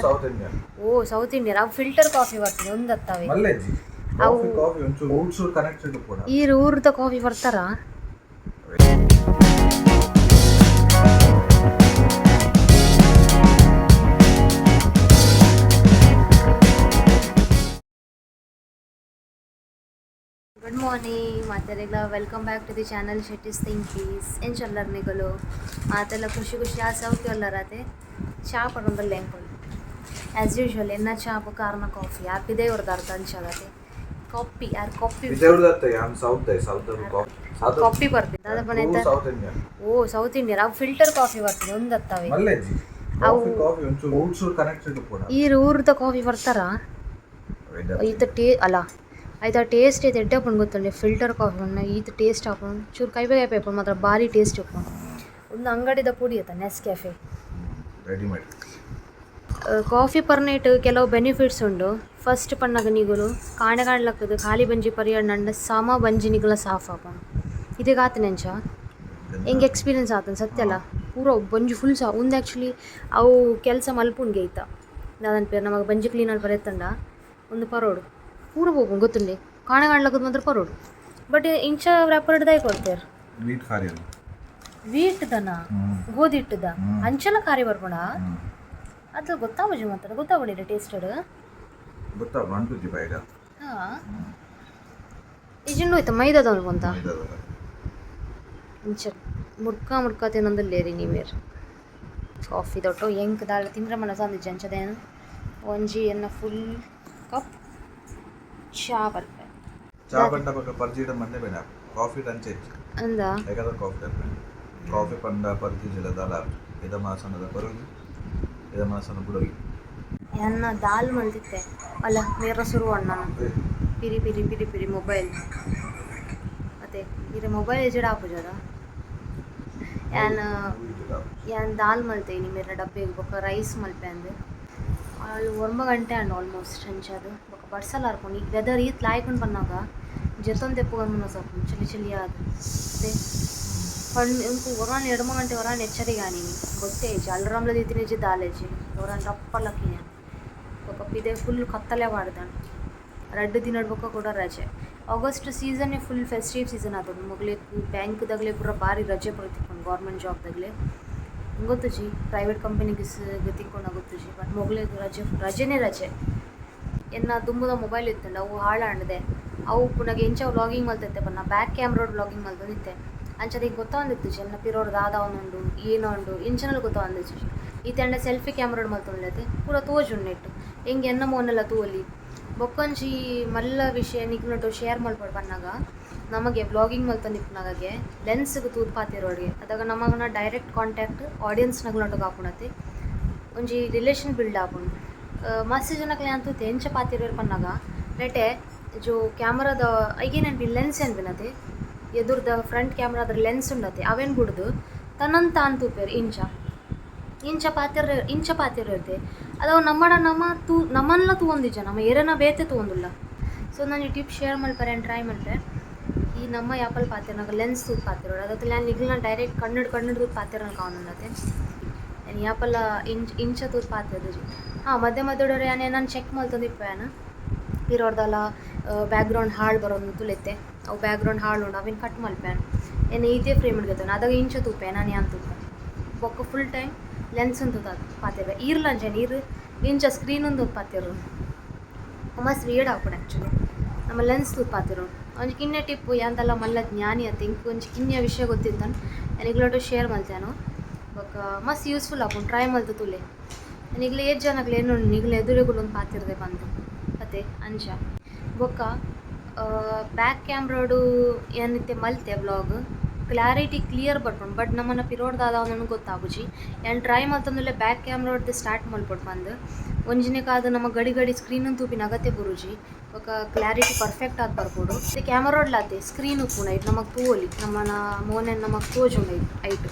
South Indian. ಓ south Indian ಅವು filter coffee ಬರ್ತದೆ ಒಂದತ್ತವೆ ಮಲ್ಲೆಜ್ಜಿ ಅವು ಕಾಫಿ ಒಂಚೂರು ಊಟ್ಸೂರು ಕನೆಕ್ಟೆಡ್ ಕೂಡ ಈ ಊರ್ದ ಕಾಫಿ ಬರ್ತಾರಾ? ಗುಡ್ ಮಾರ್ನಿಂಗ್ ಮಾತೆಲ್ಲ welcome back to the channel Shetty's think peace ಎಂಚಲ್ಲರ್ ನಿಗಲು ಮಾತೆಲ್ಲ ಖುಷಿ ಖುಷಿ ಆ ಸೌತಿ ಅಲ್ಲರತೆ ಚಾ ಪಡೊಂದಲ್ಲ ಎಂಕೊಲ್ ಆ್ಯಸ್ ಯೂಶ್ವಲ್ ಎನ್ನ ಚಾ ಕಾರಣ ಕಾಫಿ ಆಪಿದೆ ಇವ್ರದ್ದು ಅರ್ಧ ಅಂಚಾಗತ್ತೆ ಕಾಫಿ ಯಾರು ಕಾಫಿ ಕಾಫಿ ಬರ್ತಿದ್ದ ಅದ ಮನೆ ಓ ಸೌತ್ ಇಂಡಿಯನ್ ಅವು ಫಿಲ್ಟರ್ ಕಾಫಿ ಬರ್ತದೆ ಒಂದತ್ತವೆ ಅವು ಈ ಊರ್ದ ಕಾಫಿ ಬರ್ತಾರಾ? ಈತ ಅಲ್ಲ ಆಯ್ತು ಟೇಸ್ಟ್ ಐತೆ ಎಡ್ಡೆ ಹಾಕೊಂಡು ಗೊತ್ತಂಡೆ ಫಿಲ್ಟರ್ ಕಾಫಿ ಅನ್ನ ಈತ ಟೇಸ್ಟ್ ಹಾಕೊಂಡು ಚೂರು ಕೈ ಬೇಗ ಪೇಪರ್ ಮಾತ್ರ ಭಾರಿ ಟೇಸ್ಟ್ ಹಾಕೊಂಡು ಒಂದು ಅಂಗಡಿದ ಪುಡಿ ಆಯ್ತಾ ನೆಸ್ಕೆಫೆ ರೆಡಿಮೇಡ್ ಕಾಫಿ ಪರ್ನೇಟ್ ಕೆಲವು ಬೆನಿಫಿಟ್ಸ್ ಉಂಡು. ಫಸ್ಟ್ ಪನ್ನಾಗ ನಿಗುಲು ಕಾಣೆ ಕಾಣ್ಲಕ್ಕದು ಖಾಲಿ ಬಂಜಿ ಪರಿಯಣ್ಣ ಸಮ ಬಂಜಿ ನಿಗುಲ ಸಾಫ್ ಹಾಕೊಂಡು ಇದೀಗ ಆತ ನೆಂಚ ಹೆಂಗೆ ಎಕ್ಸ್ಪೀರಿಯನ್ಸ್ ಆತನ ಸತ್ಯಲ್ಲ ಪೂರ ಬಂಜಿ ಫುಲ್ ಸಾ ಒಂದು ಆ್ಯಕ್ಚುಲಿ ಅವು ಕೆಲಸ ಮಲ್ಪುಂಡ್ಗೆ ಐತ ಅದನ್ನ ಪೇರು ನಮಗೆ ಬಂಜಿ ಕ್ಲೀನರ್ ಬರೆಯತ್ತಂಡ ಒಂದು ಪರೋಡು ಪೂರ ಹೋಗ್ಬೋದು ಗೊತ್ತುಂಡೆ ಕಾಣೆ ಕಾಣ್ಲಕ್ಕದು ಮಾತ್ರ ಪರೋಡು ಬಟ್ ಇಂಚ ವ್ಯಾಪಾರದಾಗಿ ಕೊಡ್ತಾರೆ ವೀಟ್ ದನ ಗೋಧಿ ಹಿಟ್ಟದ ಅಂಚನ ಖಾರಿ ಬರ್ಬೋಣ ಅದು ಗೊತ್ತಾವಜು ಮಾತ್ರ ಗೊತ್ತಾಗ್ಬಿಡಿಲ್ಲ ಟೇಸ್ಟೆಡ್ ಹಾಂ ಇಜಿಂಡು ಹೋಯ್ತು ಮೈದಾದ ಅನ್ಕೊಂತ ಇಂಚ ಮುಡ್ಕ ತಿನ್ನೊಂದಲ್ಲೇರಿ ನೀವೇರು ಕಾಫಿ ದೊಡ್ಡ ಹೆಂಗೆ ದಾಳ ತಿಂದ್ರೆ ಮನಸ್ಸು ಅಂದಿಜ್ಜ ಅಂಚದೇನು ಒಂಜಿ ಎನ್ನ ಫುಲ್ ಕಪ್ ಚಾ ಬರ್ಪೆ ಚಾ ಪಂಡ ಪಕ್ಕ ಪರ್ಜಿಡ ಮಂದೆ ಬೇಡ ಕಾಫಿ ಟಂಚೆ ಅಂದ ಏಕದ ಕಾಫಿ ಪಂಡ ಪರ್ಜಿಲ ದಾಲ ಇದ ಮಾಸನದ ಬರೋದು ಇದ ಮಾಸನ ಬುಡೋಗಿ ಎನ್ನ ದಾಲ್ ಮಲ್ತಿತ್ತೆ ಅಲ್ಲ ಮೇರ ಶುರು ಅಣ್ಣ ಪಿರಿ ಪಿರಿ ಪಿರಿ ಪಿರಿ ಮೊಬೈಲ್ ಮತ್ತೆ ಇದು ಮೊಬೈಲ್ ಎಜಡ ಹಾಪುಜದ ಯಾನ್ ದಾಲ್ ಮಲ್ತೆ ಇನಿ ಮೇರ ಡಬ್ಬಿಗೆ ಬೊಕ್ಕ ರೈಸ್ ಮಲ್ಪೆ ಅಂದೆ ಅಲ್ಲಿ 9 ಗಂಟೆ ಅಂಡ್ ಆಲ್ಮೋಸ್ಟ್ ಅಂಚದು ಬೊಕ್ಕ ಬಡ್ಸಲ್ಲ ಹರ್ಕೊಂಡು ಈಗ ವೆದರ್ ಈತ್ ಲಾಯ್ಕೊಂಡು ಬಂದಾಗ ಜೊತೊಂದು ತೆಪ್ಪುಗನ್ನು ಸ್ವಲ್ಪ ಚಳಿ ಆದ ಅದೇ ಪಂಡು ಇಂಕು ಹೊರಾನ್ 2 ಗಂಟೆ ಹೊರಾನ್ ಎಚ್ಚರಿಗೆ ಆನಿನಿ ಗೊತ್ತೇ ಅಲ್ರಾಮ್ಲ ದೀತಿನೇಜಿ ದಾಲೇಜಿ ಹೊರಾನ್ ರಪ್ಪಲಕ್ಕಿನ ಬೊಕ್ಕ ಪಿದೆ ಫುಲ್ ಕತ್ತಲೆ ಮಾಡ್ದಾನೆ 2 ದಿನ ಬೊಕ್ಕ ಕೂಡ ರಜೆ ಆಗಸ್ಟ್ ಸೀಸನ್ನೇ ಫುಲ್ ಫೆಸ್ಟಿವ್ ಸೀಸನ್ ಆದದ್ದು ಮಗಲೇ ಬ್ಯಾಂಕ್ದಾಗಲೇ ಪೂರ ಭಾರಿ ರಜೆ ಬರ್ತಿಕೊಂಡು ಗೌರ್ಮೆಂಟ್ ಜಾಬ್ದಾಗಲೇ ಗೊತ್ತು ಜಿ ಪ್ರೈವೇಟ್ ಕಂಪನಿಗೆ ತಿಕ್ಕೊಂಡು ಗೊತ್ತು ಜಿ ಬಟ್ ಮೊಗಲೇ ರಜೆನೇ ರಜೆ ಎನ್ನ ತುಂಬದ ಮೊಬೈಲ್ ಇತ್ತಂಡ ಅವು ಹಾಳಾಂಡದೆ ಅವು ಪುನಃ ಎಂಚ ವ್ಲಾಗಿಂಗ್ ಮಲ್ತೈತೆ ಬನ್ನ ಬ್ಯಾಕ್ ಕ್ಯಾಮ್ರೋಡ್ ವ್ಲಾಗಿಂಗ್ ಮಲ್ತದಿತ್ತೆ ಅಂಚದಿಗೆ ಗೊತ್ತಾಂದಿತ್ತು ಜಿ ಎನ್ನ ಪಿರೋಡ್ ದಾದ ಒಂದುಂಡು ಏನೋ ಉಂಡು ಇಂಚನಲ್ಲಿ ಗೊತ್ತಾಂದಿತ್ತು ಜಿ ಈ ತಂಡ ಸೆಲ್ಫಿ ಕ್ಯಾಮ್ರೋಡ್ ಮಲ್ತೊಂಡ್ಲೈತೆ ಪೂರ ತೋಜುಂಡೆಟ್ಟು ಹೆಂಗೆ ಎನ್ನ ಮೋನೆಲ್ಲ ತೂವಲ್ಲಿ ಬೊಕ್ಕೊಂಜಿ ಮಲ್ಲ ವಿಷಯ ನಿಗ್ನಟ್ಟು ಶೇರ್ ಮಲ್ಪಡು ಬನ್ನಾಗ ನಮಗೆ ವ್ಲಾಗಿಂಗ್ ಮಲ್ತಂದಿಪ್ಪನಾಗೆ ಲೆನ್ಸ್ಗೆ ತೂದು ಪಾತಿರೋಡಿಗೆ ಅದಾಗ ನಮಗನ ಡೈರೆಕ್ಟ್ ಕಾಂಟ್ಯಾಕ್ಟ್ ಆಡಿಯನ್ಸ್ ನಗ್ನಟ್ಟು ಹಾಪುಣತೆ ಒಂಜಿ ರಿಲೇಷನ್ ಬಿಲ್ಡ್ ಆಪುಂಡು ಮಸ್ತ್ ಜನಕ್ಕೆ ಅಂತೂ ಎಂಚ ಪಾತಿರೋರು ಪನ್ನಾಗ ನೆಟೆ ಜೋ ಕ್ಯಾಮ್ರಾದ ಐಗೇನೇನು ಲೆನ್ಸ್ ಏನು ಬಿನತೆ ಎದುರ್ದ ಫ್ರಂಟ್ ಕ್ಯಾಮ್ರಾದ ಲೆನ್ಸ್ ಉಂಡತೆ ಅವೇನು ಬಿಡ್ದು ತನ್ನಂತ ಅಂತೂಪೇರು ಇಂಚ ಪಾತಿರೋದೆ ಅದಾವ ನಮ್ಮನ್ನ ತಗೊಂಡಿಜ್ಜ ನಮ್ಮ ಏರನ ಬೇತೆ ತಗೊಂಡಿಲ್ಲ ಸೊ ನಾನು ಈ ಟಿಪ್ ಶೇರ್ ಮಲ್ಪರೆ ಟ್ರೈ ಮಲ್ಪೆ ಈ ನಮ್ಮ ಯಾಪಲ್ ಪಾತಿರ್ನಾಗ ಲೆನ್ಸ್ ತೂತ್ ಪಾತಿರೋಡು ಅದಕ್ಕೆ ನಾನು ನಿಗ್ಲ ಡೈರೆಕ್ಟ್ ಕಣ್ಣು ತೂತ್ ಪಾತಿರೋನು ಕಾವನಲ್ಲತೆ ನಾನು ಯಾಪಲ್ಲ ಇಂಚ ತೂತ್ ಪಾತಿರೋದು ಜಿ ಹಾಂ ಮಧ್ಯೆ ನಾನು ಚೆಕ್ ಮಲ್ತಂದಿಪ್ಪೇನ ಇರೋರ್ದಲ್ಲ ಬ್ಯಾಕ್ಗ್ರೌಂಡ್ ಹಾಳು ಬರೋದು ತುಲೆತ್ತೆ ಅವು ಬ್ಯಾಕ್ಗ್ರೌಂಡ್ ಹಾಳು ಉಂಡು ಅವಿನ ಕಟ್ ಮಲ್ಪೇನು ಏನು ಇದೇ ಫ್ರೇಮ್ ಹಿಡ್ಕೊತಾನೆ ಅದಾಗ ಇಂಚ ತೂಪೆ ನಾನು ಯಾನ್ ತೂಪೆ ಬೊಕ್ಕ ಫುಲ್ ಟೈಮ್ ಲೆನ್ಸ್ ಅಂತ ಪಾತಿರ ಈರ್ಲಂಜ ನೀರು ಇಂಚ ಸ್ಕ್ರೀನ್ ಒಂದು ಪಾತಿರು ಮಸ್ತ್ ವಿಯರ್ಡ್ ಹಾಕೊಂಡು ಆ್ಯಕ್ಚುಲಿ ನಮ್ಮ ಲೆನ್ಸ್ ತೂತ್ ಪಾತಿರು ಒಂಜಿ ಕಿನ್ನೆ ಟಿಪ್ಪು ಯಾಂತೆಲ್ಲ ಮಲ್ಲ ಜ್ಞಾನಿ ಅಂತ ಇಂಕ ಒಂಜಿ ಕಿನ್ನೆ ವಿಷಯ ಗೊತ್ತಿದ್ದಾನೆ ನನಗ್ಲೋಟು ಶೇರ್ ಮಲ್ತೇನು ಬೊಕ್ಕ ಮಸ್ತ್ ಯೂಸ್ಫುಲ್ ಹಾಕೊಂಡು ಟ್ರೈ ಮಲ್ತು ತುಲೆ ನನಗ್ಲೆ ಏಜ್ ಜನಗ್ಲು ಏನು ನಿಗ್ಲು ಎದುರುಗಳು ಒಂದು ಪಾತಿರದೆ ಬಂದು ಮತ್ತೆ ಅಂಚ ಬೊಕ್ಕ ಬ್ಯಾಕ್ ಕ್ಯಾಮ್ರಾಡು ಏನಿತ್ತೆ ಮಲ್ತೆ ವ್ಲಾಗ್ ಕ್ಲಾರಿಟಿ ಕ್ಲಿಯರ್ ಬರ್ಕೊಂಡು ಬಟ್ ನಮ್ಮನ್ನು ಪಿರೋಡ್ದಾದ ನನಗೆ ಗೊತ್ತಾಗುಜಿ ಏನು ಟ್ರೈ ಮಲ್ತಂದ್ರೆ ಬ್ಯಾಕ್ ಕ್ಯಾಮ್ರಾಡ್ದು ಸ್ಟಾರ್ಟ್ ಮಲ್ಪಟ್ಟು ಬಂದು ಒಂಜಿನೇ ಕಾದು ನಮ್ಮ ಗಡಿ ಸ್ಕ್ರೀನನ್ನು ತೂಪಿನ ಅಗತ್ಯ ಬರುಜಿ ఒక ಕ್ಲಾರಿಟಿ ಪರ್ಫೆಕ್ಟ್ ಆಗಿ ಬರ್ಬೋದು ಇದು ಕ್ಯಾಮರಾಡ್ಲಾತೆ ಸ್ಕ್ರೀನು ಕೂಡ ಇದು ನಮಗೆ ತೂವಲಿ ನಮ್ಮನ ಮೋನೆ ನಮಗೆ ತೋಜುಂಡು ಐಟ್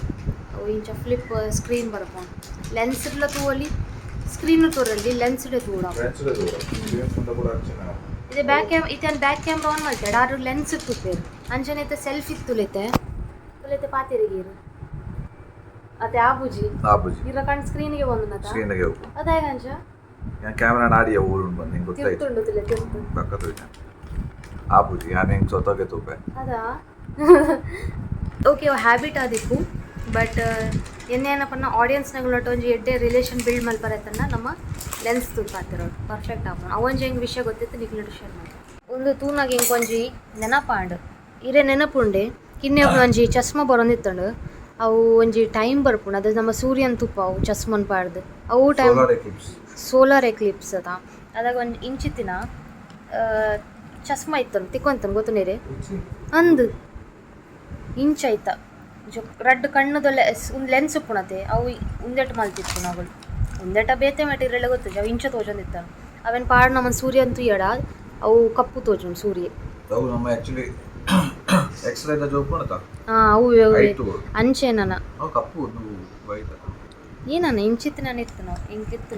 ಇಂಚ ಫ್ಲಿಪ್ ಸ್ಕ್ರೀನ್ ಬರ್ಕೊಂಡು ಲೆನ್ಸ್ಲ ತೂವಲಿ ಸ್ಕ್ರೀನು ತೋರಲ್ಲಿ ಲೆನ್ಸ್ಡೆ ತೂಡ ಇದು ಬ್ಯಾಕ್ ಕ್ಯಾಮ್ರಾ ಆನ್ ಮಾಡ್ತಾಳೆ ಆರು ಲೆನ್ಸ್ ತೂಪೇರು ಅಂಚನೈತೆ ಸೆಲ್ಫಿ ತುಲೈತೆ ಪಾತಿರಿಗೀರು ಅದೇ ಆಬುಜಿ ಇರ ಕಣ್ ಸ್ಕ್ರೀನ್ಗೆ ಬಂದು ಅದಾಯ ಅಂಚ ഞാൻ ക്യാമറ ആടിയ ಊರುಂಡು ಬಂದು ನಿಂಗೆ ಗೊತ್ತಾಯ್ತು ತಿರ್ತುಂಡುದಿಲ್ಲ ತಿರ್ತು ಪಕ್ಕದ ಆಪುಜಿ ನಾನು ಹೆಂಗೆ ಸೊತ್ತೋಗೆ ತೂಪೆ ಅದಾ ಓಕೆ ಹ್ಯಾಬಿಟ್ ಆದಿಪ್ಪು ಬಟ್ ಎನ್ನೇನಪ್ಪನ ಆಡಿಯನ್ಸ್ನಾಗ ಒಂಜಿ ಎಡ್ಡೆ ರಿಲೇಷನ್ ಬಿಲ್ಡ್ ಮಲ್ಪರತ್ತನ್ನ ನಮ್ಮ ಲೆನ್ಸ್ ತೂಕಾತಿರೋದು ಪರ್ಫೆಕ್ಟ್ ಆಗ ಅವೊಂಜಿ ಹೆಂಗೆ ವಿಷಯ ಗೊತ್ತಿತ್ತು ನಿಗ್ಲಡು ಶೇರ್ ಮಾಡಿ ಒಂದು ತೂನಾಗ ಹೆಂಗೆ ಒಂಜಿ ನೆನಪಾಂಡು ಇರೇ ನೆನಪುಂಡೆ ಕಿನ್ನೆ ಒಂಜಿ ಚಸ್ಮ ಬರೋಂದಿತ್ತಂಡು ಅವು ಒಂಜಿ ಟೈಮ್ ಬರ್ಪುಂಡು ಅದು ನಮ್ಮ ಸೂರ್ಯನ ತುಪ್ಪ ಅವು ಚಸ್ಮನ್ ಪಾಡ್ದು ಅವು ಟೈಮ್ ಸೋಲಾರ್ ಎಕ್ಲಿಪ್ಸ್ ಅದ ಅದಾಗ ಒಂದು ಇಂಚಿತ್ತಿನ ಚಸ್ಮ ಇತ್ತನು ತಿಕ್ಕೊಂತನು ಗೊತ್ತು ನೀರೇ ಅಂದು ಇಂಚಾಯ್ತ ರಡ್ಡ್ ಕಣ್ಣದೊಳ್ಳೆ ಒಂದು ಲೆನ್ಸ್ ಉಪ್ಪುಣತೆ ಅವು ಉಂದೆಟ್ಟು ಮಲ್ತಿತ್ತು ನಾವುಗಳು ಉಂದೆಟ ಬೇತೆ ಮೆಟೀರಿಯಲ್ ಗೊತ್ತು ಅವು ಇಂಚ ತೋಜೊಂದಿತ್ತನು ಅವೇನು ಪಾಡ್ ನಮ್ಮ ಸೂರ್ಯ ಅಂತೂ ಎಡ ಅವು ಕಪ್ಪು ತೋಜುಂಡು ಸೂರ್ಯ ಅವು ನಮ್ಮ ಆಕ್ಚುಲಿ ಎಕ್ಸ್ರೇ ದ ಜೋಪ್ ಅಂತ ಅವು ಅಂಚೆನನ ಅವು ಕಪ್ಪು ವೈಟ್ ಏನನ್ನ ಇಂಚಿತ್ತು ನಾನು ಇತ್ತು ನಾವು ಹಿಂಗಿತ್ತು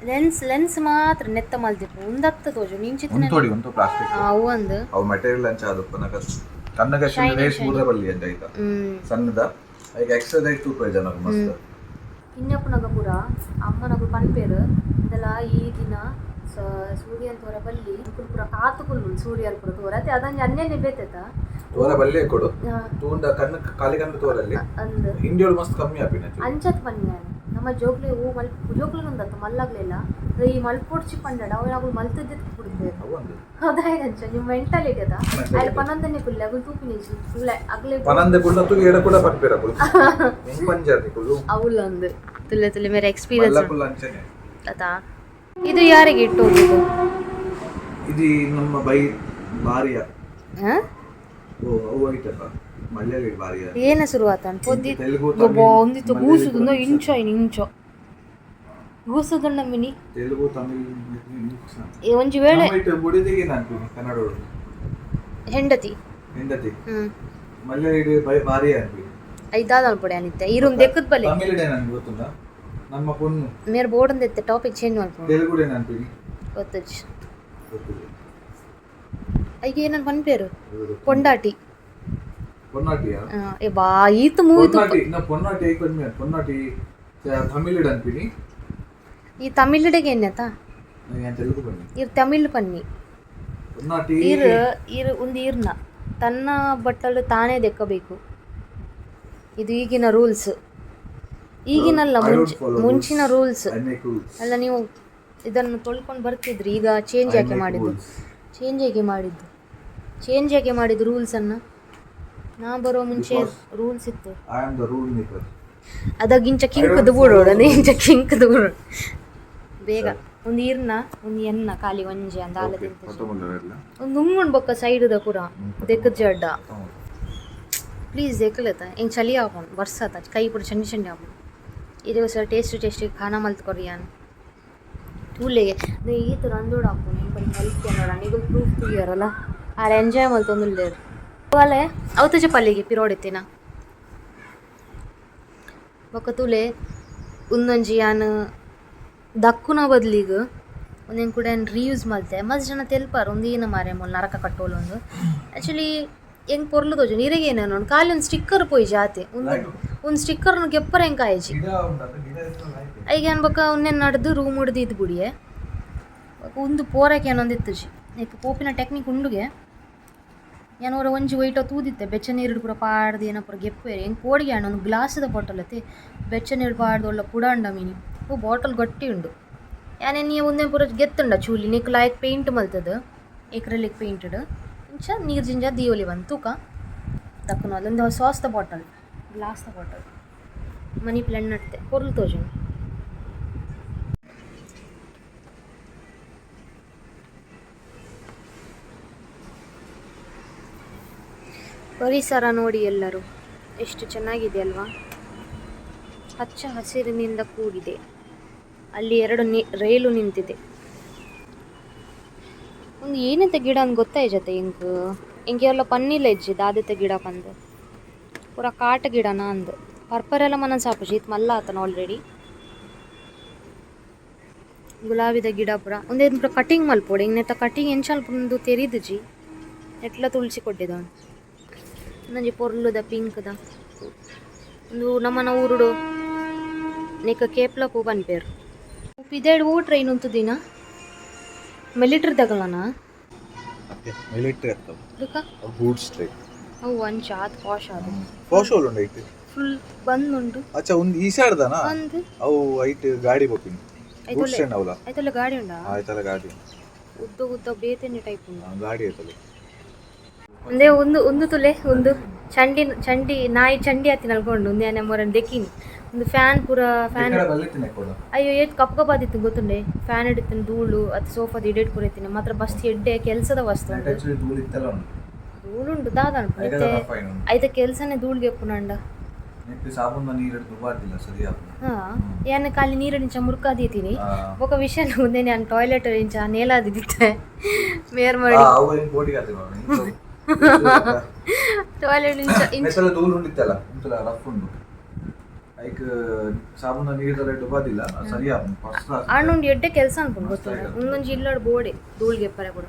ಲೆನ್ಸ್ ಲೆನ್ಸ್ ಮಾತ್ರ ನೆತ್ತ ಮಲ್ತಿಪ್ಪು ಉಂದತ್ತ ತೋಜು ಇಂಚಿತ್ತು ಉಂತೋಡಿ ಉಂತು ಪ್ಲಾಸ್ಟಿಕ್ ಅವು ಒಂದು ಅವು ಮೆಟೀರಿಯಲ್ ಅಂಚ ಅದು ಕಣ್ಣಗೆ ರೇಸ್ ಬೂರ ಬಲ್ಲಿ ಅಂತ ಆಯ್ತಾ ಸಣ್ಣದ ಈಗ ಎಕ್ಸ್ರೇ ಇತ್ತು ಪ್ರಯೋಜನ ಮಸ್ತ್ ಇನ್ನಪ್ಪನಗ ಪೂರ ಅಮ್ಮನಗ ಪನ್ಪೇರು ಇದೆಲ್ಲ ಈ ದಿನ ಸೂರ್ಯನ್ ತೋರ ಬಲ್ಲಿ ಪೂರ ಕಾತುಕುಲ್ಲು ಸೂರ್ಯನ್ ಪೂರ ತೋರತೆ ಅದಂಜ ಅನ್ನೆನೆ ಬೇತೈತ ತೋರ ಬಲ್ಲೆ ಕೊಡು ತೂಂಡ ಕಣ್ಣು ಖಾಲಿ ಕಣ್ಣು ತೋರಲ್ಲಿ ಅಂದ್ ಇಂಡಿಯೋಳು ಮಸ್ತ್ ಕಮ್ಮಿ ಆಪಿನ ಅಂಚತ್ ಬನ್ನಿ ನಮ್ಮ ಜೋಕ್ಲೆ ಹೂ ಜೋಕ್ಲೆ ಉಂದತ್ತ ಮಲ್ಲಾಗ್ಲಿಲ್ಲ ಈ ಮಲ್ಪೊಡ್ಚಿ ಪಂಡಡ ಅವು ನಾವು ಮಲ್ತಿದ್ದಿತ್ತು ಬಿಡ್ತೇವೆ ಅದಾಯ್ತಂಚ ನಿಮ್ಮ ಮೆಂಟಾಲಿಟಿ ಅದ ಅಲ್ಲಿ ಪನಂದನೆ ಕುಲ್ಲೆ ಅವು ತೂಪಿನೇಜಿ ಕುಲ್ಲೆ ಅಗ್ಲೆ ಪನಂದೆ ಕುಲ್ಲ ತೂಗಿ ಎಡ ಕೂಡ ಪನ್ಪೇರ ಕುಲ್ ಹೆಂಗ್ ಪಂಜಾತಿ ಕುಲ್ಲು ಅವಲ್ಲ ಅಂದ್ ತುಲ್ಲೆ ತುಲ್ಲೆ ಮೇರೆ ಎಕ್ಸ್ಪೀರಿಯನ್ಸ್ ಕುಲ್ಲ ಅಂಚನೆ ಅತಾ ಇದು ಯಾರಿಗೆ ಇಟ್ಟು ಹೋಗಿದ್ದು ಇದು ನಮ್ಮ ಬೈ ಬಾರಿಯ ಓ ಅವು ಐತಪ್ಪ ಮಲ್ಯಾಳಿ ಬಾರಿಯ ಏನ ಶುರುವಾತ ಪೊದ್ದಿ ಒಂದಿತ್ತು ಗೂಸುದು ಇಂಚ ಗೂಸುದಂಡ ಮಿನಿ ತೆಲುಗು ತಮಿಳ್ ಒಂಜಿ ವೇಳೆ ಬುಡಿದಿಗೆ ನಾನು ಕನ್ನಡ ಹೆಂಡತಿ ಮಲ್ಯಾಳಿ ಬಾರಿಯ ಅನ್ಬಿ ಐದಾದ ಅನ್ಪಡೆ ಅನಿತ್ತೆ ಇರುನ್ ದೆಕ್ಕದ ಬಲೆ ತಮಿಳಿಡೆ ನನಗೆ ಗೊತ್ತುಂಟಾ ನಮ್ಮ ಪೊನ್ನು ಮೇರ್ ಬೋರ್ಡ್ ಅಂದೆತ್ತೆ ಟಾಪಿಕ್ ಚೇಂಜ್ ಮಾಡ್ಕೊಂಡು ತೆಲುಗುಡೆ ಅನ್ಬಿಡಿ ಗೊತ್ತಜ್ಜಿ ಈಗ ಏನನ್ ಪನ್ಪೇರು ಪೊಂಡಾಟಿ ಪೊನ್ನಾಟಿಯಾ ಏ ಬಾ ಈತ ಮೂವಿತು ಪೊನ್ನಾಟಿ ಐಕೊಂಡ್ಮೆ ಪೊನ್ನಾಟಿ ತಮಿಳಿಡ್ ಅನ್ಪಿನಿ ಈ ತಮಿಳಿಡೆಗೆ ಎನ್ನೆತ ನಾನು ತೆಲುಗು ಬನ್ನಿ ಇರ್ ತಮಿಳ್ ಪನ್ನಿ ಪೊನ್ನಾಟಿ ಇರ್ ಒಂದು ಇರ್ನ ತನ್ನ ಬಟ್ಟಲು ತಾನೇ ದೆಕ್ಕಬೇಕು ಇದು ಈಗಿನ ರೂಲ್ಸ್ ಈಗಿನಲ್ಲ ಮುಂಚಿನ ರೂಲ್ಸ್ ಅಲ್ಲ ನೀವು ಇದನ್ನು ತೊಳ್ಕೊಂಡು ಬರ್ತಿದ್ರಿ ಈಗ ಚೇಂಜ್ ಯಾಕೆ ಮಾಡಿದ್ದು ರೂಲ್ಸನ್ನು ನಾ ಬರೋ ಮುಂಚೆ ರೂಲ್ಸ್ ಇತ್ತು ಅದಾಗಿಂಚ ಕಿಂಕದು ಬಿಡೋಡು ಬೇಗ ಒಂದು ಈರ್ನ ಒಂದು ಎನ್ನ ಖಾಲಿ ಒಂಜೆ ಅಂದ ಒಂದು ಉಂಗುಂಡು ಬೊಕ್ಕ ಸೈಡ್ದ ಪೂರ ದೆಕ್ಕದ ಜಡ್ಡ ಪ್ಲೀಸ್ ದೆಕ್ಕಲತ್ತ ಹೆಂಗೆ ಚಳಿ ಹಾಕೊಂಡು ಬರ್ಸತ್ತ ಕೈ ಪೂರ ಚಂಡಿ ಹಾಕೊಂಡು ಇದೇ ಸರ್ ಟೇಸ್ಟಿ ಖಾನ ಮಲ್ತ್ಕೊರಿಯಾನು ತೂಲೆಗೆ ಈ ಥರ ಅಂದೋಡು ಹಾಕು ನಿಮ್ಮ ಬರೀ ಮಲ್ತಿ ಅನ್ನೋಡ ನೀವು ಪ್ರೂಫ್ ತುಗಿಯಾರಲ್ಲ ಆడ ಎಂಜಾಯ್ ಮಲ್ತೊಂದುಲ್ಲೇರು ಅಲ್ಲೇ ಅವತ್ತಜ ಪಲ್ಲಿಗೆ ಪಿರೋಡಿತ್ತಿನ ಬೊಕ್ಕ ತುಲೆ ಒಂದೊಂಜಿ ಯಾನು ದಕ್ಕುನ ಬದ್ಲಿಗೆ ಒಂದೇನು ಕೂಡ ರೀಯೂಸ್ ಮಲ್ತೆ ಮಸ್ತ್ ಜನ ತೆಲ್ಪಾರು ಒಂದು ಏನು ಮಾರೆ ಮೊಲ್ ನರಕ ಕಟ್ಟೋಲು ಒಂದು ಆ್ಯಕ್ಚುಲಿ ಹೆಂಗೆ ಪೊರ್ಲು ತೋಜು ನೀರಿಗೆ ಏನೇನು ನೋಡಿ ಖಾಲಿ ಒಂದು ಸ್ಟಿಕ್ಕರ್ ಪೋಯ್ ಜಾತಿ ಒಂದು ಸ್ಟಿಕ್ಕರ್ನ ಗೆಪ್ಪರ ಹೆಂಗೆ ಕಾಯಿಜಿ ಈಗ ಅನ್ಬೇಕ ಅವನ್ನೇನು ನಡೆದು ರೂಮ್ ಹಿಡ್ದು ಇದು ಬಿಡಿಯೆ ಒಂದು ಪೋರಕ್ಕೆ ಏನೊಂದಿತ್ತು ಜಿ ಈಗ ಕೋಪಿನ ಟೆಕ್ನಿಕ್ ಉಂಡುಗೆ ಏನೋರ ಒಂಜಿ ವೈಟೋ ತೂದಿತ್ತೆ ಬೆಚ್ಚ ನೀರು ಪೂರ ಪಾಡ್ದು ಏನೋ ಪೂರ ಗೆಪ್ಪೇರಿ ಹೆಂಗೆ ಕೋಡಿಗೆ ಹಣ್ಣು ಒಂದು ಗ್ಲಾಸದ ಬಾಟಲ್ ಐತಿ ಬೆಚ್ಚ ನೀರು ಪಾಡ್ದು ಒಳ್ಳೆ ಪುಡಾಂಡ ಮೀನಿ ಓ ಬಾಟಲ್ ಗಟ್ಟಿ ಉಂಡು ಯಾನೇ ನೀವು ಒಂದೇ ಪೂರ ಗೆತ್ತುಂಡ ಚೂಲಿ ನೀಕು ಲಾಯಕ್ ಪೇಂಟ್ ಮಲ್ತದ ಏಕ್ರಲಿಕ್ ಪೇಂಟೆಡ್ ಇಂಚ ನೀರು ಜಿಂಜ ದೀವಲಿ ಬಂದು ತೂಕ ತಕ್ಕನ ಅದೊಂದು ಸಾಸ್ದ ಬಾಟಲ್ ಗ್ಲಾಸ್ದ ಬಾಟಲ್ ಮನಿ ಪ್ಲಾಂಟ್ ನಡ್ತೆ ಪೊರ್ಲು ತೋಜು ಪರಿಸರ ನೋಡಿ ಎಲ್ಲರೂ ಎಷ್ಟು ಚೆನ್ನಾಗಿದೆ ಅಲ್ವಾ, ಹಚ್ಚ ಹಸಿರಿನಿಂದ ಕೂಡಿದೆ. ಅಲ್ಲಿ 2 ರೈಲು ನಿಂತಿದೆ. ಒಂದು ಏನಂತ ಗಿಡ ಅಂತ ಗೊತ್ತಾಯ್ಜತೆ ಹಿಂಗೆ ಎಲ್ಲ ಪನ್ನಿಲ್ಲ ಇಜ್ಜಿದ ಆದಿತ್ಯ ಗಿಡ ಪಂದು ಪೂರ ಕಾಟ ಗಿಡನ ಅಂದು ಪರ್ಪರೆಲ್ಲ ಮನ ಸಾಪುಜಿ ಮಲ್ಲ ಆತನ ಆಲ್ರೆಡಿ. ಗುಲಾಬಿದ ಗಿಡ ಪೂರ ಒಂದೇ ಪೂರ ಕಟಿಂಗ್ ಮಲ್ಪೋಡು ಹಿಂಗೆ ಕಟಿಂಗ್ ಎಂಚಲ್ಪುಂದು ತೆರಿದುಜಿ ಎಟ್ಲ ತುಳಸಿ ಕೊಟ್ಟಿದ್ದವನು ನಂಜಿ ಪೊರ್ಲುದ ಪಿಂಕ್ದ ಒಂದು ನಮ್ಮನ ಊರುಡು ನೆಕ್ಕ ಕೇಪ್ಲ ಪೂ ಪನ್ಪೇರು ಪಿದೇಡ್ ಓ ಟ್ರೈನ್ ಉಂತುದಿನ ಮಿಲಿಟ್ರಿ ತಗೊಳ್ಳೋಣ ಮಿಲಿಟ್ರಿ ಇರ್ತಾವ ಅದಕ್ಕೆ ಗೂಡ್ಸ್ ಟ್ರೈನ್ ಅವು ಒಂಚ ಅದು ಪಾಶ್ ಅದು ಪೋಶೋಲ್ ಉಂಡು ಐಟ್ ಫುಲ್ ಬಂದುಂಡು ಅಚ್ಚಾ ಒಂದು ಈ ಸೈಡ್ ದಾನಾ ಬಂದು ಅವು ಐಟ್ ಗಾಡಿ ಬುಕಿಂಗ್ ಗೂಡ್ಸ್ ಟ್ರೈನ್ ಅವಲ ಆಯ್ತಲ್ಲ ಗಾಡಿ ಉಂಡಾ ಆಯ್ತಲ್ಲ ಗಾಡಿ ಉದ್ದ ಉದ್ದ ಬೇತೆನೆ ಟೈಪ್ ಉಂಡು ಗಾಡಿ ಐತಲ್ಲ ಒಂದೇ ಒಂದು ತುಲೆ ಒಂದು ಚಂಡಿ ನಾಯಿ ಚಂಡಿ ಹತ್ತಿ ನಲ್ಕೊಂಡು ಒಂದೇ ನಮ್ಮರನ್ನು ದೆಕ್ಕಿನಿ ಒಂದು ಫ್ಯಾನ್ ಪೂರ ಫ್ಯಾನ್ ಅಯ್ಯೋ ಏಟ್ ಕಪ್ ಬಾದಿತ್ತು ಗೊತ್ತುಂಡೆ ಫ್ಯಾನ್ ಹಿಡಿತೀನಿ ಧೂಳು ಅದು ಸೋಫಾದ ಇಡೇಟ್ ಪೂರ ಇತ್ತೀನಿ ಮಾತ್ರ ಬಸ್ ಎಡ್ಡೆ ಕೆಲಸದ ವಸ್ತು ಧೂಳುಂಡು ದಾದ ಮತ್ತೆ ಐತ ಕೆಲಸನೇ ಧೂಳಿಗೆ ಪುನಂಡ ಏನ ಖಾಲಿ ನೀರು ನಿಂಚ ಮುರ್ಕಾದೀತೀನಿ ఒక ವಿಷಯ ಮುಂದೆ ನಾನು ಟಾಯ್ಲೆಟ್ ನಿಂಚ ನೇಲಾದಿದ್ದೆ ಮೇರ್ ಮಾಡಿ ಟಾಯ್ಲೆಟ್ ನಿಂಚ ಧೂಳು ಉಂಡಿತ್ತಲ್ಲ ಇಂತಲ ರಫ್ ಉಂಡು ಲೈಕ್ ಸಾಬೂನ ನೀರಲ್ಲ ಡುಬಾದಿಲ್ಲ ಸರಿ ಅಣ್ಣುಂಡು ಎಡ್ಡೆ ಕೆಲಸ ಅನ್ಕೊಂಡು ಗೊತ್ತಿಲ್ಲ ಒಂದೊಂದು ಇಲ್ಲಾಡು ಬೋಡೆ ಧೂಳಿಗೆ ಪರ ಕೂಡ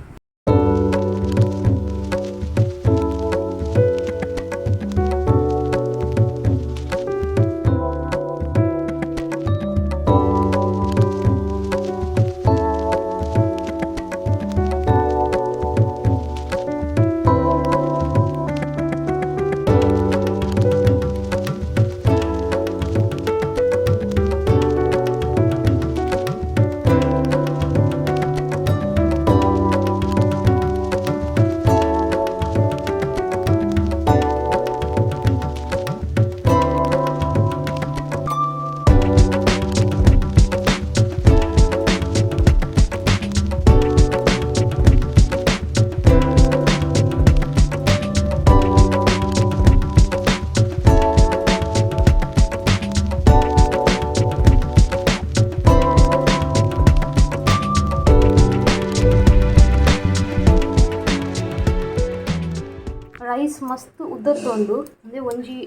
ರೈಸ್ ಮಸ್ತ್ ಉದ್ದದ್ದು ಒಂದು ಅಂದರೆ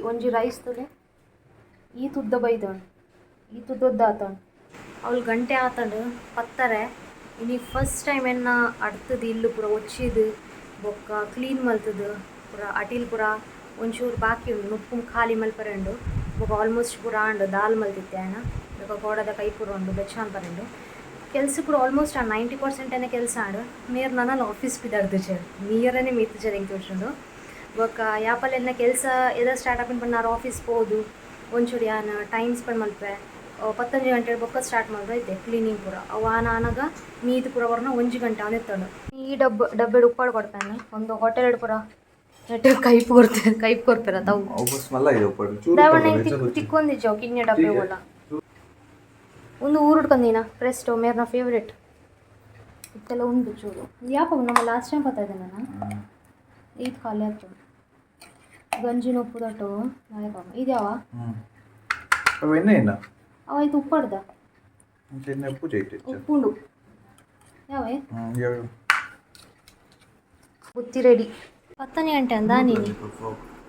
ಒಂಜಿ ರೈಸ್ ತುಲೆ ಈ ತುದ್ದ ಬೈದವನು ಈ ತುದ್ದದ್ದು ಆತವನು ಅವಳು ಗಂಟೆ ಆತಂಡು ಪತ್ತಾರೆ ಇನ್ನೀಗ ಫಸ್ಟ್ ಟೈಮ್ ಎನ್ನ ಅಡ್ತದು ಇಲ್ಲು ಪೂರ ಒಚ್ಚಿದು ಬೊಕ್ಕ ಕ್ಲೀನ್ ಮಲ್ತದು ಪೂರ ಅಟಿಲ್ ಪೂರ ಒಂಚೂರು ಬಾಕಿ ಉಂಡು ನುಪ್ಪು ಖಾಲಿ ಮಲ್ಪರೆಂಡು ಬೊಕ್ಕ ಆಲ್ಮೋಸ್ಟ್ ಪೂರ ಆಂಡು ದಾಲ್ ಮಲ್ತಿತ್ತೆ ಅಣ್ಣ ಬೊಕ್ಕ ಗೋಡದ ಕೈ ಪೂರ ಉಂಡು ಬೆಚ್ಚಾನ್ ಪರೆಂಡು ಕೆಲಸ ಕೂಡ ಆಲ್ಮೋಸ್ಟ್ 90% ಕೆಲಸ ಆಡು ಮೇರ್ ನಾನು ಆಫೀಸ್ ಬಿದ್ದಾಡ್ದು ಚೇರ್ ನಿಯರನೇ ಮಿತ್ತು ಚೇರ್ ಹೆಂಗೆ ತೋರ್ಸೋದು ಬೊಕ್ಕ ಯಾಪಲ್ಲೆಲ್ಲ ಕೆಲಸ ಎದ ಸ್ಟಾರ್ಟ್ ಆಪಿನ ಬಂದು ಆಫೀಸ್ ಹೋದು ಒಂಚೂರು ಯಾನ ಟೈಮ್ ಸ್ಪೆಂಡ್ ಮಲ್ಪೆ 15 ಗಂಟೆ ಬೊಕ್ಕ ಸ್ಟಾರ್ಟ್ ಮಾಡಿದ್ರೆ ಐತೆ ಕ್ಲೀನಿಂಗ್ ಪೂರ ಅವ ಆನಾಗ ಮೀದು ಪೂರ ಬರ್ನ 1 ಗಂಟೆ ಅವನಿತ್ತಂಡು ಈ ಡಬ್ಬೆಡು ಉಪ್ಪಾಡು ಕೊಡ್ತಾನೆ ಒಂದು ಹೋಟೆಲ್ ಪೂರ ನೆಟ್ ಕೈಪ್ ಕೊರ್ಪೆರ ತಾವು ದಾವಣ್ಣ ತಿಕ್ಕೊಂದಿಜ್ಜವು ಕಿನ್ನೆ ಡಬ್ಬೆಗಳ ಒಂದು ಊರು ಹುಡ್ಕೊಂದಿನ ಪ್ರೆಸ್ಟೋ ಮೇರ್ನ ಫೇವ್ರೇಟ್ ಇತ್ತೆಲ್ಲ ಉಂಟು ಚೂರು ಯಾಕ ನಮ್ಮ ಲಾಸ್ಟ್ ಟೈಮ್ ಬರ್ತಾ ಇದ್ದೆ ನಾನು ಇದು ಖಾಲಿ ಆಗ್ತದೆ ಗಂಜಿ ಉಪ್ಪು ದಟ್ಟು ನಾಳೆ ಇದ್ಯಾವ ಅವ ಇದು ಉಪ್ಪಾಡ್ದ ಉಪ್ಪುಂಡು ಯಾವೇ ಬುತ್ತಿ ರೆಡಿ 10 ಗಂಟೆ ಅಂದ ನೀನು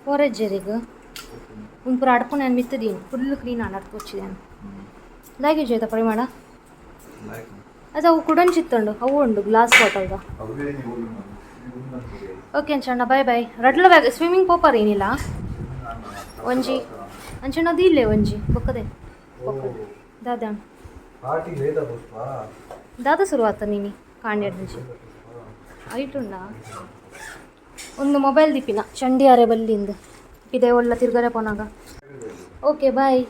ಫೋರೆಜ್ಜರಿಗೆ ಒಂದು ಪೂರ ಅಡ್ಕೊಂಡು ನಾನು ಮಿತ್ತದೀನಿ ಫುಲ್ ಕ್ಲೀನ್ ಅಡ್ದು వచ్చిదాను ಲಗೇಜ್ ಆಯ್ತಾ ಪರಿಮಾಣ ಅದು ಅವು ಕುಡಂಚಿತ್ತಂಡು ಅವು ಉಂಡು ಗ್ಲಾಸ್ ಬಾಟಲ್ದ ಓಕೆ ಅಂಚಣ್ಣ ಬಾಯ್ ಬಾಯ್ ರಡ್ಲ ಬ್ಯಾಗ್ ಸ್ವಿಮ್ಮಿಂಗ್ ಪೋಪರ್ ಏನಿಲ್ಲ ಒಂಜಿ ಅಂಚಣ್ಣ ಅದು ಇಲ್ಲೇ ಒಂಜಿ ಬೊಕ್ಕದೆ ದಾದ ದಾದ ಶುರುವಾತ ನೀನು ಕಾಂಡ್ಯಾಡ నుంచి ಐಟುಂಡ ಒಂದು ಮೊಬೈಲ್ ದಿಪ್ಪಿನ ಚಂಡಿಯಾರೆ ಬಲ್ಲಿಂದ ಇದೆ ಒಳ್ಳೆ ತಿರ್ಗರೆ ಪೋನಾಗ ಓಕೆ ಬಾಯ್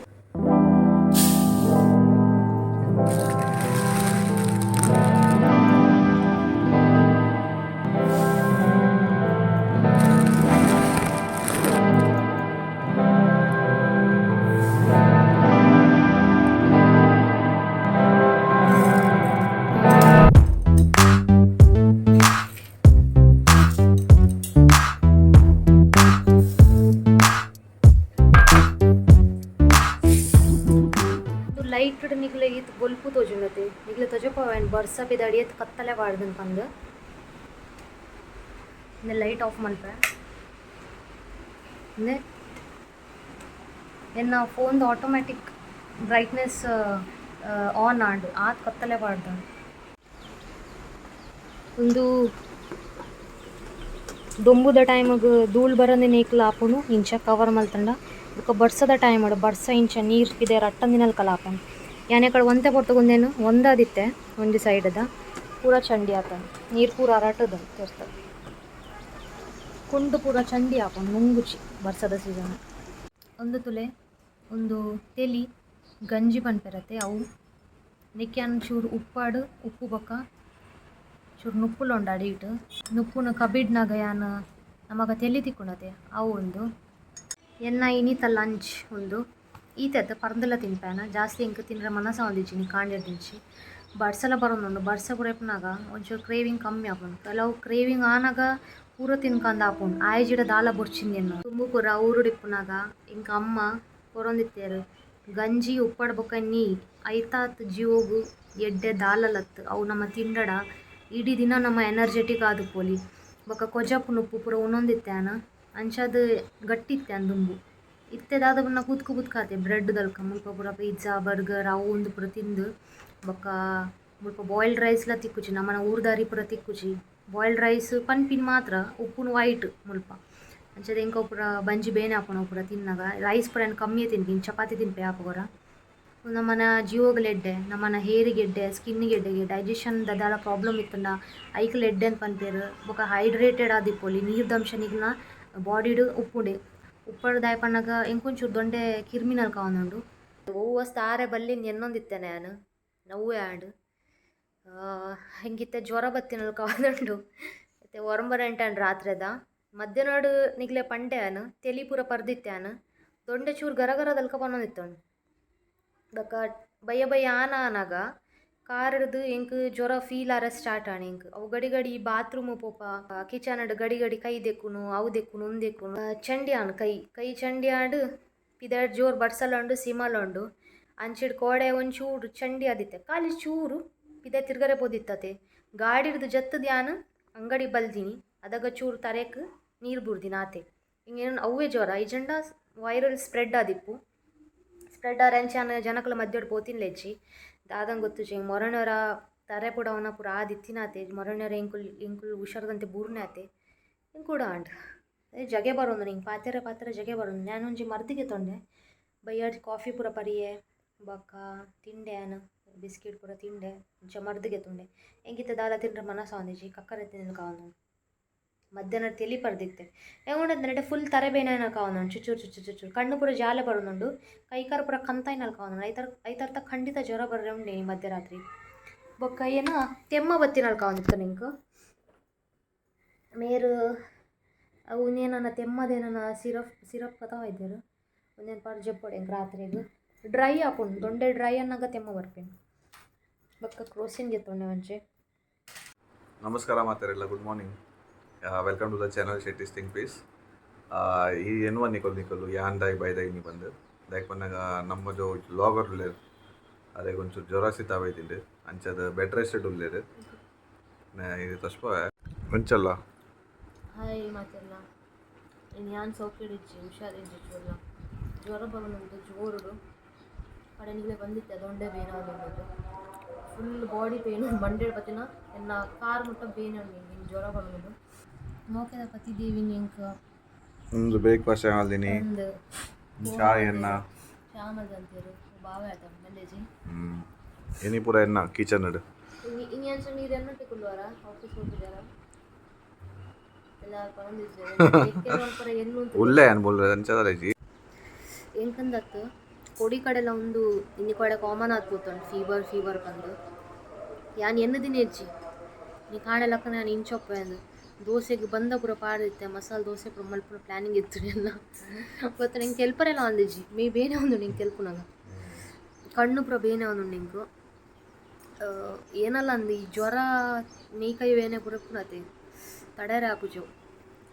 ಲೈಟ್ ನಿಗ್ಲೆ ಈತ್ ಗೊಲ್ಪು ತೋಜುಂಡತೆ ನಿಗ್ಲೆ ತಜೋಪವೇನು ಬರ್ಸ ಬಿದಾಡಿ ಎತ್ ಕತ್ತಲೆ ಬಾಡ್ದನ್ ಪಂದು ಇಂದ ಲೈಟ್ ಆಫ್ ಮಲ್ಪೆ ಇಂದೆ ಎನ್ನ ಫೋನ್ದು ಆಟೋಮ್ಯಾಟಿಕ್ ಬ್ರೈಟ್ನೆಸ್ ಆನ್ ಆಂಡು ಆತ್ ಕತ್ತಲೆ ಬಾಡ್ದ ಒಂದು ದೊಂಬುದ ಟೈಮಿಗೆ ಧೂಳು ಬರೋದೇ ನೇಕ್ಲ ಹಾಪುನು ಇಂಚ ಕವರ್ ಮಲ್ತಂಡ ಬೊಕ್ಕ ಬರ್ಸದ ಟೈಮ್ ಬರ್ಸ ಇಂಚ ನೀರು ಇದೆ ರಟ್ಟಂದಿನಲ್ಲಿ ಕಲಾಪನ್ ಯಾನೆ ಕಡೆ ಒಂತೆ ಪೊರ್ತಗೊಂದೇನು ಒಂದಾದಿತ್ತೆ ಒಂಜಿ ಸೈಡದ ಪೂರ ಚಂಡಿ ಆತ ನೀರು ಪೂರ ಹರಾಟದ ತೋರ್ತದೆ ಕುಂಡು ಪೂರ ಚಂಡಿ ಹಾಕೊಂಡು ಮುಂಗುಚಿ ಬರ್ಸದ ಸೀಸನ್ ಒಂದು ತುಲೆ ಒಂದು ತೆಲಿ ಗಂಜಿ ಪನ್ಪೆರತ್ತೆ ಅವು ನಿಕ್ಯಾನ್ ಚೂರು ಉಪ್ಪು ಬೊಕ್ಕ ಚೂರು ನುಪ್ಪುಲು ಉಂಡು ಅಡಿಟ್ಟು ನುಪ್ಪುನ ಕಬಿಡ್ನಾಗ ಯಾನ ನಮಗ ತೆಲಿ ತಿಕ್ಕುಣತೆ ಅವು ಒಂದು ಎನ್ನ ಇನ್ನಿತ ಲಂಚ್ ಒಂದು ಈತದ ಪರ್ದೆಲ್ಲ ತಿನ್ಪೇನ ಜಾಸ್ತಿ ಇಂಕ ತಿಂದ್ರೆ ಮನಸ ಒಂದಿಜ್ಜಿನಿ ಕಾಂಡಿರ್ದಿಂಚಿ ಬಡ್ಸಲ ಬರೋನುಂಡು ಬಡ್ಸ ಪುರೇಪನಾಗ ಒಂಚೂರು ಕ್ರೇವಿಂಗ್ ಕಮ್ಮಿ ಆಪುಂಡು ಕೆಲವು ಕ್ರೇವಿಂಗ್ ಆನಾಗ ಪೂರ ತಿನ್ಕಂದು ಆಪುಂಡು ಆಯ್ಜಿಡ ದಾಲ ಬೊರ್ಚಿಂದೆನ್ನು ತುಂಬು ಪೂರ ಊರುಡಿಪ್ಪುನಾಗ ಇಂಕ ಅಮ್ಮ ಕೊರೊಂದಿತ್ತೇರು ಗಂಜಿ ಉಪ್ಪಡ ಬೊಕ್ಕ ನೀ ಐತಾತ್ ಜೀವೋಗು ಎಡ್ಡೆ ದಾಲಲತ್ತು ಅವು ನಮ್ಮ ತಿಂಡಡ ಇಡೀ ದಿನ ನಮ್ಮ ಎನರ್ಜೆಟಿಕ್ ಆದು ಪೋಲಿ ಬೊಕ್ಕ ಕೊಜಪುನ ಉಪ್ಪು ಪೂರ ಉಣೊಂದಿತ್ತೇನ ಅಂಚದು ಗಟ್ಟಿತ್ತೆ ದುಂಬು ಇತ್ತೆದಾದ ಪುನ ಕೂತ್ಕಾತೆ ಬ್ರೆಡ್ ದಲ್ಕ ಮುಲ್ಪ ಪೂರ ಪಿಜ್ಜಾ ಬರ್ಗರ್ ಅವು ಒಂದು ಪೂರ ತಿಂದು ಬೊಕ್ಕ ಮುಲ್ಪ ಬಾಯ್ಲ್ಡ್ ರೈಸ್ಲ ತಿಕ್ಕುಚಿ ನಮ್ಮನ ಊರ್ದಾರಿ ಪೂರ ತಿಕ್ಕುಚಿ ಬಾಯ್ಲ್ಡ್ ರೈಸ್ ಪನ್ಪಿನ್ ಮಾತ್ರ ಉಪ್ಪುನ ವೈಟ್ ಮುಲ್ಪ ಅಂಚದ ಎಂಕ ಪೂರ ಬಂಜಿ ಬೇನೆ ಆಪುನ ಪೂರ ತಿನ್ನಾಗ ರೈಸ್ ಪೂರ ಕಮ್ಮಿಯೇ ತಿನ್ಪಿನ್ ಚಪಾತಿ ತಿನ್ಪೆ ಆಪುಗೊರ ನಮ್ಮನ ಜೀವೋಗಲೆಡ್ಡೆ ನಮ್ಮನ ಹೇರಿಗೆಡ್ಡೆ ಸ್ಕಿನ್ನಿಗೆಡ್ಡೆಗೆ ಡೈಜೆಷನ್ ದಾಲ ಪ್ರಾಬ್ಲಮ್ ಇತ್ತಂಡ ಐಕಲ್ ಎಡ್ಡೆ ಅಂತ ಪನ್ಪೇರು ಬೊಕ್ಕ ಹೈಡ್ರೇಟೆಡ್ ಆದಿಪ್ಪೊಲಿ ನೀರ್ದಂಶ ನಿಗ್ನ ಬಾಡಿಡು ಉಪ್ಪುಂಡೆ ಉಪ್ಪಡು ದಾಯ ಪಣ್ಣಾಗ ಎಂಕೊಂಚೂರು ದೊಂಡೆ ಕಿರ್ಮಿನಲ್ ಕಾವೊಂದುಂಡು ಓವು ವಸ್ತು ಆರೆ ಬಲ್ಲಿಂದ ಎನ್ನೊಂದಿತ್ತೇನೆ ನಾನು ನೋವು ಆಂಡ್ ಹೆಂಗಿತ್ತೆ ಜ್ವರ ಬತ್ತಿನಲ್ಲಿ ಕಾವೊಂದುಂಡು ಮತ್ತೆ ಒರಂಬರೆಂಟು ರಾತ್ರಿದ ಮಧ್ಯಾಹ್ನಡು ನಿಗ್ಲೆ ಪಂಡೆ ಅನು ತೆಲಿ ಪೂರ ಪರ್ದಿತ್ತೆ ದೊಂಡೆ ಚೂರು ಗರಗರದಲ್ಕ ಪನ್ನೊಂದಿತ್ತುಂಡು ದಕ್ಕ ಬಯ್ಯ ಆನಾಗ ಕಾರಡ್ದು ಎಂಕ್ ಜ್ವರ ಫೀಲ್ ಆರ ಸ್ಟಾರ್ಟ್ ಆಣ ಎಂಕ್ ಅವು ಗಡಿ ಬಾತ್ರೂಮ್ ಪೋಪ ಕಿಚನ್ ಗಡಿ ಕೈ ದೆಕ್ಕುನು ಅವು ದೆಕ್ಕುನು ಉಂದೆಕ್ಕುನು ಚಂಡಿ ಆಣ್ ಕೈ ಚಂಡಿ ಆಂಡ್ ಪಿದಾಡ್ ಜೋರು ಬಡ್ಸಲುಂಡು ಸಿಮಲುಂಡು ಅಂಚಿಡ್ ಕೋಡೆ ಒಂಚೂರು ಚಂಡಿ ಆದಿತ್ತೆ ಖಾಲಿ ಚೂರು ಪಿದ ತಿರ್ಗರೆ ಪೋದಿತ್ತತೆ ಗಾಡಿಡ್ದು ಜತ್ತದ ಯಾನ್ ಅಂಗಡಿ ಬಲ್ದಿನಿ ಅದಾಗ ಚೂರು ತರೆಕ್ ನೀರು ಬುರ್ದಿನ ಆತೆ ಹಿಂಗೇನು ಅವೇ ಜ್ವರ ಇಜಂಡ ವೈರಲ್ ಸ್ಪ್ರೆಡ್ ಆದಿಪ್ಪು ಸ್ಪ್ರೆಡ್ ಆರೆಂಚಾನ ಜನಕಲ ಮಧ್ಯಡ್ ಪೋತಿನ್ಲೆಚ್ಚಿ ದಾದಂಗೆ ಗೊತ್ತುಚಿ ಮೊರಣರ ತರೆ ಪುಡ ಅವನ ಪೂರ ಆದಿತ್ತಿನಾತೆ ಮೊರಣರ ಎಂಕುಲ್ ಹುಷಾರ್ದಂತೆ ಬೂರ್ನಾತೆ ಹಿಂಗೆ ಕೂಡ ಅಂಡ್ ಜಗೆ ಬರೋದು ನಿಂಗೆ ಪಾತ್ರೆ ಜಗೆ ಬರೋದು ನಾನೊಂಜಿ ಮರ್ದಿಗೆ ತೊಂಡೆ ಬಯ್ಯಾಡ್ ಕಾಫಿ ಪೂರ ಪರಿಯೆ ಬೊಕ್ಕ ತಿಂಡೆ ಅನು ಬಿಸ್ಕಿಟ್ ಪೂರ ತಿಂಡೆ ಇಂಚ ಮರ್ದಿಗೆ ತುಂಡೆ ಹೆಂಗಿತ್ತ ದಾಲ ತಿಂಡ್ರೆ ಮನಸ ಒಂದಿಜಿ ಕಕ್ಕರೆ ತಿನ್ನ ಕಾವನು ಮಧ್ಯಾಹ್ನ ತೆಲಿ ಪರ್ದಿತ್ತೆ ಹೆಂಗೊಂಡದ್ ನಡೆ ಫುಲ್ ತರೆಬೇನ ಕಾವೊಂದುಂಡು ಚುಚ್ಚೂರು ಕಣ್ಣು ಪೂರ ಜಾಲೆ ಬರೋದುಂಡು ಕೈಕಾರ ಪೂರ ಕಂತಾಯ್ನಲ್ಲಿ ಕಾವೊಂದುಂಡು ಐತರ್ಥ ಖಂಡಿತ ಜ್ವರ ಬರ್ರೆ ಉಂಡೆ ಮಧ್ಯರಾತ್ರಿ ಬೊಕ್ಕ ಏನ ತೆಮ್ಮ ಬತ್ತಿನಲ್ಲಿ ಕಾವೊಂದಿತ್ತು ನಿಂಕು ಮೇರು ಅವು ಇನ್ನೇನ ತೆಮ್ಮದೇನ ಸಿರಪ್ ಕಥಾವ ಇದ್ದೇರು ಒಂದೇನು ಪಾರು ಜಪ್ಪೊಡೆ ರಾತ್ರಿಗೆ ಡ್ರೈ ಆಪುಂಡು ದೊಂಡೆ ಡ್ರೈ ಅನ್ನಾಗ ತೆಮ್ಮ ಬರ್ಪೇನು ಬೊಕ್ಕ ಕ್ರೋಸಿನ್ ಗೆತ್ತೊಂಡೆ ಒಂಚೆ ನಮಸ್ಕಾರ ಮಾತಾರೆಲ್ಲ good morning welcome to the channel Shetty's think peace ಈ ಎನ್ನುವ ನಿಕೊಲು ಯಾಂದಾಯಿ ಬೈದಾಯಿ ನೀ ಬಂದು దానికి పన్నాక ನಮ್ಮ ಜೋ ಲಾಗರ್ ಉಳ್ಳೇರು ಅದೇ కొంచెం ಜ್ವರ ಸಿತಾವೈತಿಂಡು ಅಂಚದ ಬೆಡ್ ರೆಸ್ಟೆಡ್ ಉಳ್ಳೇರು ಇದು ತಸ್ಪ ಕೊಂಚಲ್ಲ ಹಾಯ್ ಮಾತೆಲ್ಲ ನಾನು ಸೌಖ್ಯಡಿಜ್ಜಿ ಹುಷಾರಿಜ್ಜಿ ಚೂರ ಜ್ವರ ಬರೋದು ಜೋರುಡು ಕಡೆನಿಗೆ ಬಂದಿತ್ತೆ ದೊಂಡೆ ಬೇನೆ ಆದದ್ದು ಫುಲ್ ಬಾಡಿ ಪೇನು ಮಂಡೆ ಪತ್ತಿನ ಎನ್ನ ಕಾರ್ ಮುಟ್ಟ ಬೇನೆ ಉಂಡು ಜ್ವರ ಬರೋದು ನೋಕೆದ ಪತಿದೇವಿ ಇಂಕ ಒಂದು ಬ್ರೇಕ್ಫಾಸ್ಟ್ ಆಲ್ದಿನಿ ಒಂದು ಚಾಯ್ ಎನ್ನ ಶ್ಯಾಮದ ಅಂತೀರು ಬಾವೆ ಆತ ಮಲ್ಲೇಜಿ ಎನಿ ಪೂರ ಎನ್ನ ಕಿಚನ್ ಇಡು ಇನ್ನೇನು ಸಹ ನೀರು ಎನ್ನಟ್ಟೆ ಕುಲ್ವಾರ ಆಫೀಸ್ ಹೋಗಿದ್ದಾರ ಎಲ್ಲ ಉಳ್ಳೆ ಅನ್ಬೋಲ್ ಅಂಚದಲ್ಲ ಎಂಕಂದತ್ತು ಕೊಡಿ ಕಡೆಲ್ಲ ಒಂದು ಇನ್ನಿ ಕಡೆ ಕಾಮನ್ ಆತ್ಬೋತಂಡು ಫೀವರ್ ಬಂದು ಯಾನ್ ಎನ್ನ ದಿನ ಹೆಚ್ಚಿ ನೀ ಕಾಣೆ ಲಕ್ಕ ನಾನು ಇಂಚೊಪ್ಪೆ ಅಂದು ದೋಸೆಗೆ ಬಂದ ಪೂರ ಪಾಡಿತ್ತೆ ಮಸಾಲೆ ದೋಸೆ ಪೂರ ಮಲ್ಪುರ ಪ್ಲ್ಯಾನಿಂಗ್ ಇತ್ತು ಎಲ್ಲ ಗೊತ್ತ ನಿಂಗೆ ಕೆಲ್ಪರೆಲ್ಲ ಅಂದಿಜ್ಜಿ ಮೇ ಬೇನೆ ಒಂದು ನಿಂಗೆ ಕೆಲ್ಪುನಾಗ ಕಣ್ಣು ಪೂರ ಬೇನೆ ಒಂದು ನಿಂಕು ಏನಲ್ಲ ಅಂದು ಈ ಜ್ವರ ನೀ ಕೈ ಬೇನೆ ಪೂರ ಪುರತೆ ತಡೆರೆ ಆಪುಜವು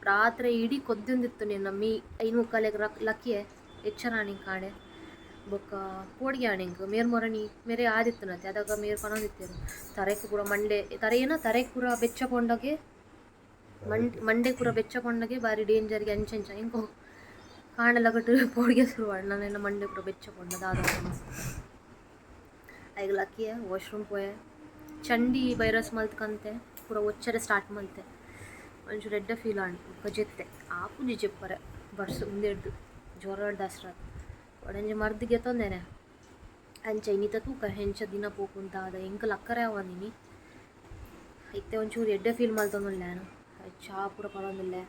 ರಾತ್ರಿ ಇಡೀ ಕೊದ್ದಿಂದಿತ್ತು ನಿನ್ನ ಮೀ 5:45 ಲಕ್ಕಿಯೇ ಎಚ್ಚರ ನಿಂಗೆ ಕಾಣೆ ಬೊಕ್ಕ ಕೋಡಿಗೆ ಆಣಿಂಗ್ ಮೇರ್ಮೊರಣಿ ಮೇರೆ ಆದಿತ್ತನತ್ತೆ ಅದಾಗ ಮೇರ್ ಪನೊಂದಿತ್ತೇರು ತರೆಕು ಪೂರ ಮಂಡೆ ತರೆಕು ಪೂರ ಬೆಚ್ಚಕೊಂಡಾಗೆ ಮಂಡೆ ಪೂರ ಬೆಚ್ಚಕೊಂಡಾಗೆ ಬಾರಿ ಡೇಂಜರ್ಗೆ ಅಂಚಂಚ ಹೆಂಗೋ ಕಾಣೆಲ್ಲ ಕಟ್ಟು ಕೋಡಿಗೆ ಶುರುವಾಡ ನಾನೆಲ್ಲ ಮಂಡೆ ಪೂರ ಬೆಚ್ಚಕೊಂಡ ದಾದ ಈಗ ಲಕ್ಕಿಯೇ ವಾಶ್ರೂಮ್ ಪೋಯೆ ಚಂಡಿ ವೈರಸ್ ಮಲ್ತ್ಕಂತೆ ಪೂರ ಒಚ್ಚರೆ ಸ್ಟಾರ್ಟ್ ಮಲ್ತೆ ಒಂಚೂರು ಎಡ್ಡೆ ಫೀಲ್ ಆಣಿ ಕಜೆತ್ತೆ ಆಪುಂಜಿ ಜೆಪ್ಪರೆ ಬರ್ಸು ಮುಂದೆ ಹಿಡ್ದು ಜ್ವರ ದಸರಾ ಒಡಂಜಿ ಮರ್ದಿಗೆ ತೊಂದೇನೆ ಅಂಚ ಇನ್ನಿತ ತೂಕ ಹೆಂಚ ದಿನ ಪೋಕುಂತ ಅದ ಎಂಕಲ್ ಅಕ್ಕರೆ ಅವನಿನಿ ಇತ್ತೆ ಒಂಚೂರು ಎಡ್ಡೆ ಫೀಲ್ ಮಲ್ತೊಂದುಲ್ಲೆ ನಾನು ಚಾ ಪೂರ ಪಡೊಂದುಲ್ಲೆ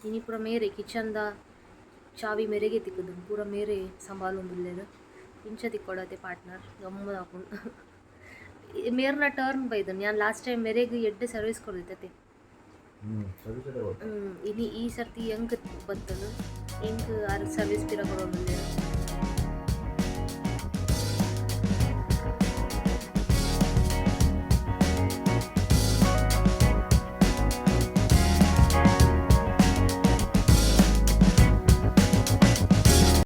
ಇನಿ ಪೂರ ಮೇರೆ ಕಿಚನ್ದ ಚಾವಿ ಮೇರೆಗೆ ತಿಕ್ಕದು ಪೂರ ಮೇರೆ ಸಂಭಾಲೊಂದುಲ್ಲೆರ್ ಇಂಚ ತಿಕ್ಕೊಡತೆ ಪಾರ್ಟ್ನರ್ ಗಮ್ಮತ್ ಆಪುಂಡು ಮೇರ್ನ ಟರ್ನ್ ಬೈದನು ನಾನು ಲಾಸ್ಟ್ ಟೈಮ್ ಮೇರೆಗೆ ಎಡ್ಡೆ ಸರ್ವಿಸ್ ಕೊಡ್ದಿತ್ತೆ ಇನಿ ಈ ಸರ್ತಿ ಎಂಕ್ ಬತ್ತನು ಎಂಕ್ ಸರ್ವಿಸ್ ಪಿರ ಕೊಡೊಂದುಲ್ಲೆರ್